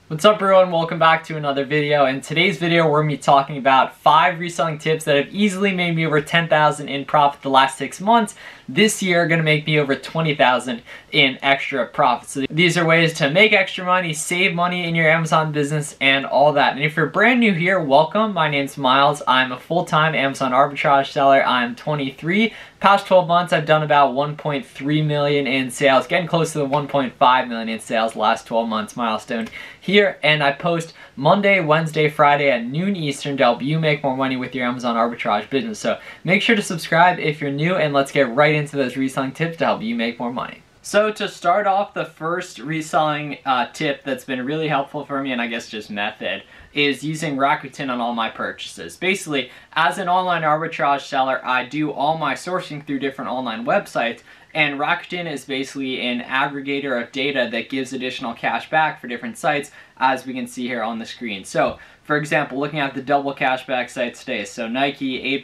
What's up everyone, welcome back to another video. In today's video we're going to be talking about 5 reselling tips that have easily made me over $10,000 in profit the last 6 months. This year are going to make me over $20,000 in extra profit. So these are ways to make extra money, save money in your Amazon business and all that. And if you're brand new here, welcome. My name's Miles. I'm a full-time Amazon arbitrage seller. I'm 23. Past 12 months I've done about 1.3 million in sales, getting close to the 1.5 million in sales last 12 months milestone here, and I post Monday, Wednesday, Friday at noon Eastern to help you make more money with your Amazon arbitrage business. So make sure to subscribe if you're new, and let's get right into those reselling tips to help you make more money. So to start off, the first reselling tip that's been really helpful for me, and I guess just method, is using Rakuten on all my purchases. Basically, as an online arbitrage seller, I do all my sourcing through different online websites, and Rakuten is basically an aggregator of data that gives additional cash back for different sites, as we can see here on the screen. So, for example, looking at the double cashback sites today, so Nike 8%,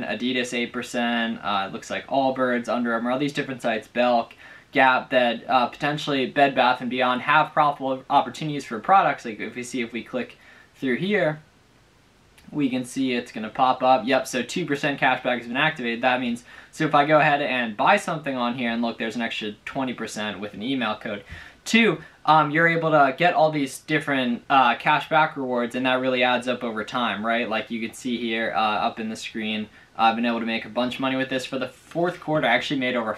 Adidas 8%, it looks like Allbirds, Under Armour, all these different sites, Belk, Gap, that potentially Bed Bath & Beyond have profitable opportunities for products. Like if we click through here, we can see it's going to pop up. Yep, so 2% cashback has been activated. That means, so if I go ahead and buy something on here, and look, there's an extra 20% with an email code. 2, you're able to get all these different cashback rewards, and that really adds up over time, right? Like you can see here up in the screen, I've been able to make a bunch of money with this. For the 4th quarter, I actually made over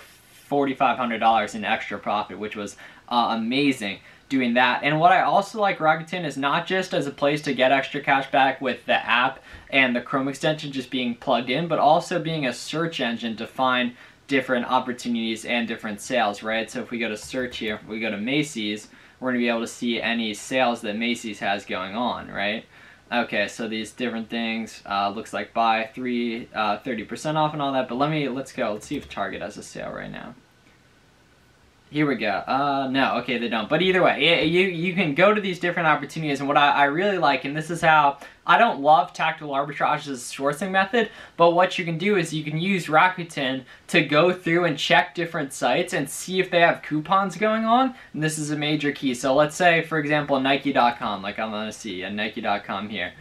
$4,500 in extra profit, which was amazing doing that. And what I also like Rakuten is not just as a place to get extra cash back with the app and the Chrome extension just being plugged in, but also being a search engine to find different opportunities and different sales, right? So if we go to search here, if we go to Macy's, we're going to be able to see any sales that Macy's has going on, right? Okay, so these different things, looks like buy 3, 30% off and all that, but let's see if Target has a sale right now. Here we go. No, okay, they don't. But either way, you can go to these different opportunities, and what I really like, and this is how, I don't love tactical arbitrage as a sourcing method, but what you can do is you can use Rakuten to go through and check different sites and see if they have coupons going on, and this is a major key. So let's say, for example, Nike.com, like I'm going to see a Nike.com here.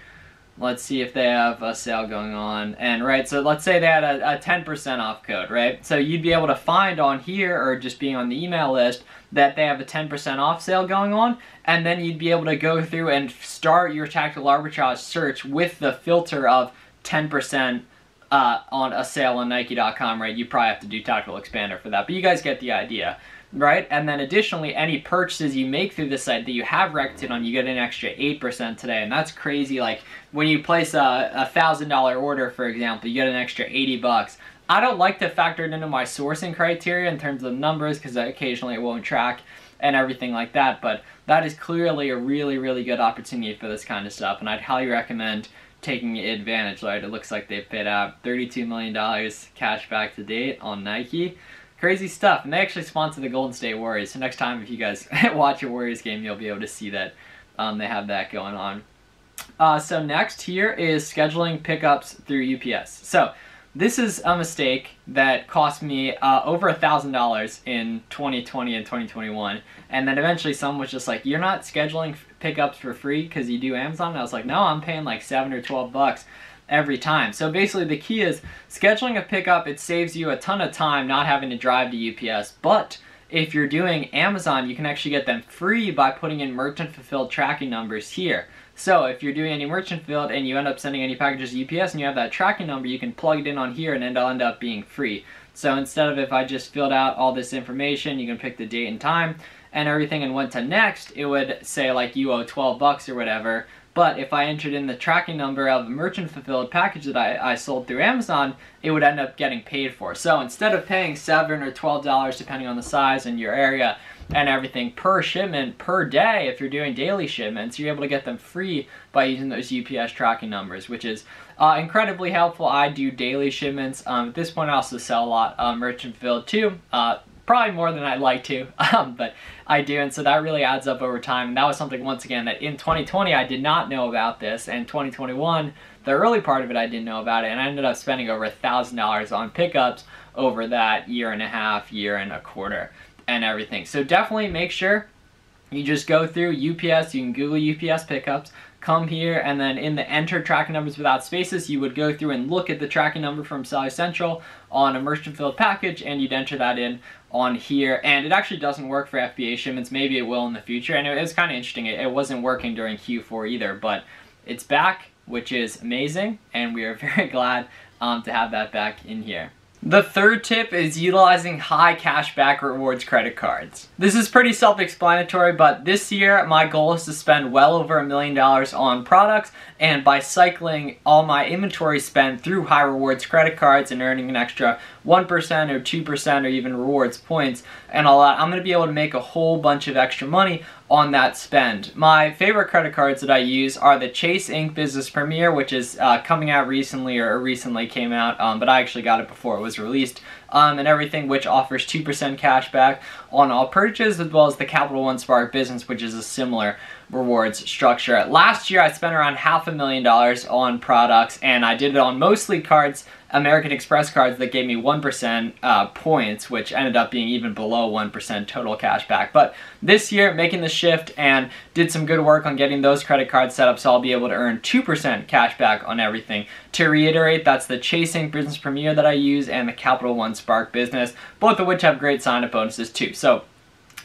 Let's see if they have a sale going on. And right, so let's say they had a 10% off code, right? So you'd be able to find on here, or just being on the email list, that they have a 10% off sale going on, and then you'd be able to go through and start your tactical arbitrage search with the filter of 10% on a sale on Nike.com, right? You probably have to do Tactical Expander for that, but you guys get the idea, right? And then additionally, any purchases you make through the site that you have Rakuten on, you get an extra 8% today, and that's crazy. Like when you place a $1,000 order, for example, you get an extra 80 bucks. I don't like to factor it into my sourcing criteria in terms of numbers, because occasionally it won't track and everything like that, but that is clearly a really, really good opportunity for this kind of stuff, and I'd highly recommend taking advantage, right? It looks like they've paid out $32 million cash back to date on Nike. Crazy stuff, and they actually sponsor the Golden State Warriors, so next time if you guys watch a Warriors game, you'll be able to see that they have that going on. So next here is scheduling pickups through UPS. So this is a mistake that cost me over $1,000 in 2020 and 2021, and then eventually someone was just like, you're not scheduling pickups for free because you do Amazon? And I was like, no, I'm paying like 7 or 12 bucks every time. So basically the key is scheduling a pickup. It saves you a ton of time not having to drive to UPS, but if you're doing Amazon, you can actually get them free by putting in merchant fulfilled tracking numbers here. So if you're doing any merchant fulfilled and you end up sending any packages to UPS and you have that tracking number, you can plug it in on here and it'll end up being free. So instead of, if I just filled out all this information, you can pick the date and time and everything and went to next, it would say like you owe 12 bucks or whatever. But if I entered in the tracking number of a merchant fulfilled package that I sold through Amazon, it would end up getting paid for. So instead of paying $7 or $12 depending on the size and your area and everything per shipment per day, if you're doing daily shipments, you're able to get them free by using those UPS tracking numbers, which is incredibly helpful. I do daily shipments. At this point I also sell a lot merchant fulfilled too. Probably more than I'd like to, but I do, and so that really adds up over time. And that was something, once again, that in 2020 I did not know about this, and 2021, the early part of it I didn't know about it, and I ended up spending over $1,000 on pickups over that year and a half, year and a quarter, and everything. So definitely make sure You just go through UPS, you can Google UPS pickups, come here, and then in the enter tracking numbers without spaces, you would go through and look at the tracking number from Seller Central on a merchant filled package, and you'd enter that in on here. And it actually doesn't work for FBA shipments. Maybe it will in the future. And it was kind of interesting. It wasn't working during Q4 either, but it's back, which is amazing, and we are very glad to have that back in here. The third tip is utilizing high cashback rewards credit cards. This is pretty self-explanatory, but this year my goal is to spend well over $1 million on products, and by cycling all my inventory spend through high rewards credit cards and earning an extra 1% or 2% or even rewards points and all that, I'm going to be able to make a whole bunch of extra money on that spend. My favorite credit cards that I use are the Chase Inc. Business Premier, which is coming out recently, or recently came out, but I actually got it before it was released, and everything, which offers 2% cash back on all purchases, as well as the Capital One Spark Business, which is a similar rewards structure. Last year I spent around $500,000 on products, and I did it on mostly cards, American Express cards that gave me 1% points, which ended up being even below 1% total cash back. But this year, making the shift and did some good work on getting those credit cards set up, so I'll be able to earn 2% cash back on everything. To reiterate, that's the Chase Inc. Business Premier that I use and the Capital One Spark Business, both of which have great sign-up bonuses too. So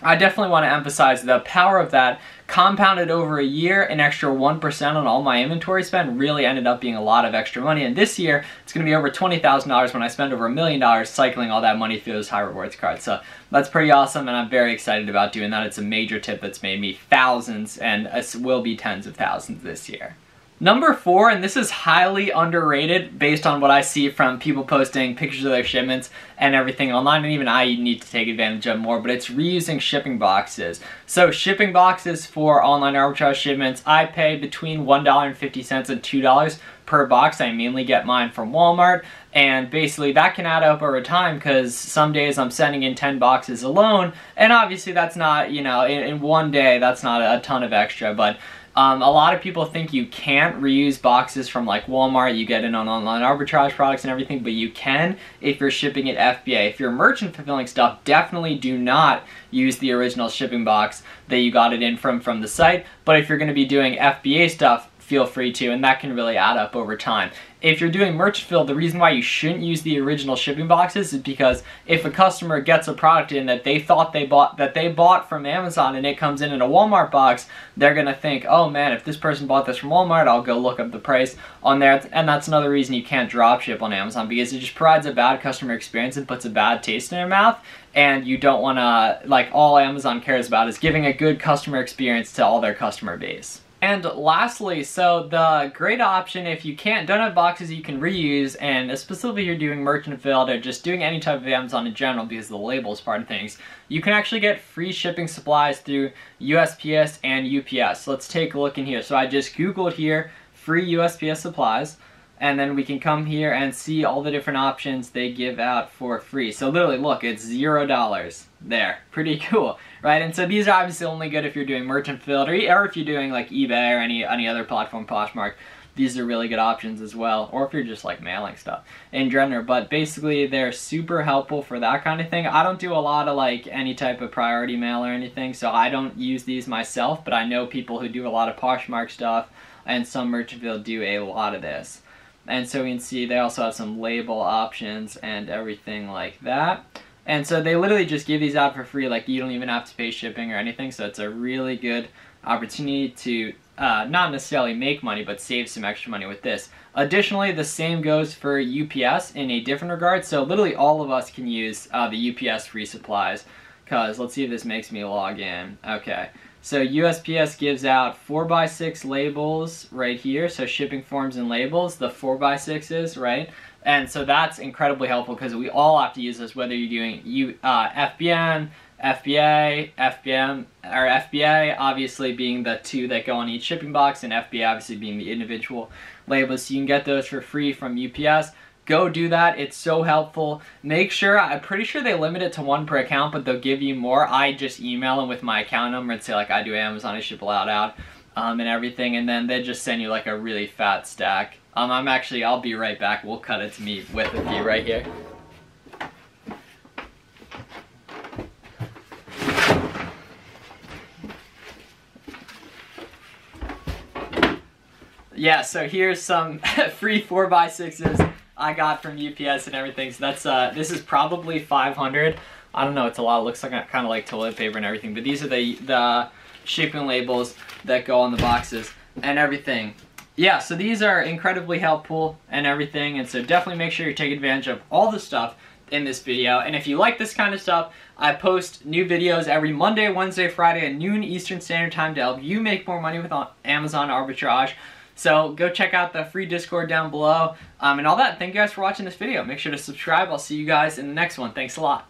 I definitely want to emphasize the power of that. Compounded over a year, an extra 1% on all my inventory spend really ended up being a lot of extra money. And this year, it's going to be over $20,000 when I spend over $1 million cycling all that money through those high rewards cards. So that's pretty awesome, and I'm very excited about doing that. It's a major tip that's made me thousands, and it will be tens of thousands this year. Number 4, and this is highly underrated based on what I see from people posting pictures of their shipments and everything online, and even I need to take advantage of more, but it's reusing shipping boxes. So shipping boxes for online arbitrage shipments, I pay between $1.50 and $2 per box. I mainly get mine from Walmart, and basically that can add up over time, because some days I'm sending in 10 boxes alone, and obviously that's not, you know, in one day that's not a ton of extra, but a lot of people think you can't reuse boxes from like Walmart. You get in on online arbitrage products and everything, but you can if you're shipping at FBA. If you're merchant fulfilling stuff, definitely do not use the original shipping box that you got it in from the site. But if you're going to be doing FBA stuff, feel free to, and that can really add up over time. If you're doing merchant fill, the reason why you shouldn't use the original shipping boxes is because if a customer gets a product in that they thought they bought from Amazon and it comes in a Walmart box, they're gonna think, oh man, if this person bought this from Walmart, I'll go look up the price on there. And that's another reason you can't drop ship on Amazon, because it just provides a bad customer experience and puts a bad taste in their mouth. And you don't wanna, like, all Amazon cares about is giving a good customer experience to all their customer base. And lastly, so the great option, if you don't have boxes you can reuse, and specifically you're doing merchant filled or just doing any type of Amazon in general because of the labels part of things, you can actually get free shipping supplies through USPS and UPS. Let's take a look in here. So I just Googled here, free USPS supplies, and then we can come here and see all the different options they give out for free. So literally, look, it's $0 there. Pretty cool, right? And so these are obviously only good if you're doing merchant filled, or if you're doing like eBay or any other platform, Poshmark. These are really good options as well, or if you're just like mailing stuff in general. But basically, they're super helpful for that kind of thing. I don't do a lot of like any type of priority mail or anything, so I don't use these myself, but I know people who do a lot of Poshmark stuff, and some merchant filled do a lot of this. And so we can see they also have some label options and everything like that. And so they literally just give these out for free, like you don't even have to pay shipping or anything. So it's a really good opportunity to not necessarily make money, but save some extra money with this. Additionally, the same goes for UPS in a different regard. So literally all of us can use the UPS free supplies, because let's see if this makes me log in. Okay. So USPS gives out 4x6 labels right here, so shipping forms and labels, the 4x6s, right? And so that's incredibly helpful because we all have to use this, whether you're doing FBN, FBA, FBM, or FBA obviously being the two that go on each shipping box, and FBA obviously being the individual labels. So you can get those for free from UPS. Go do that. It's so helpful. Make sure, I'm pretty sure they limit it to 1 per account, but they'll give you more. I just email them with my account number and say like I do Amazon, I ship a lot out and everything, and then they just send you like a really fat stack. I'll be right back. We'll cut it to me with a few right here. yeah, so here's some free 4x6s I got from UPS and everything. So that's this is probably 500. I don't know, it's a lot. It looks like kind of like toilet paper and everything, but these are the shipping labels that go on the boxes and everything. Yeah, so these are incredibly helpful and everything, and so definitely make sure you take advantage of all the stuff in this video. And if you like this kind of stuff, I post new videos every Monday, Wednesday, Friday at noon Eastern Standard Time to help you make more money with Amazon arbitrage. So go check out the free Discord down below and all that. Thank you guys for watching this video. Make sure to subscribe. I'll see you guys in the next one. Thanks a lot.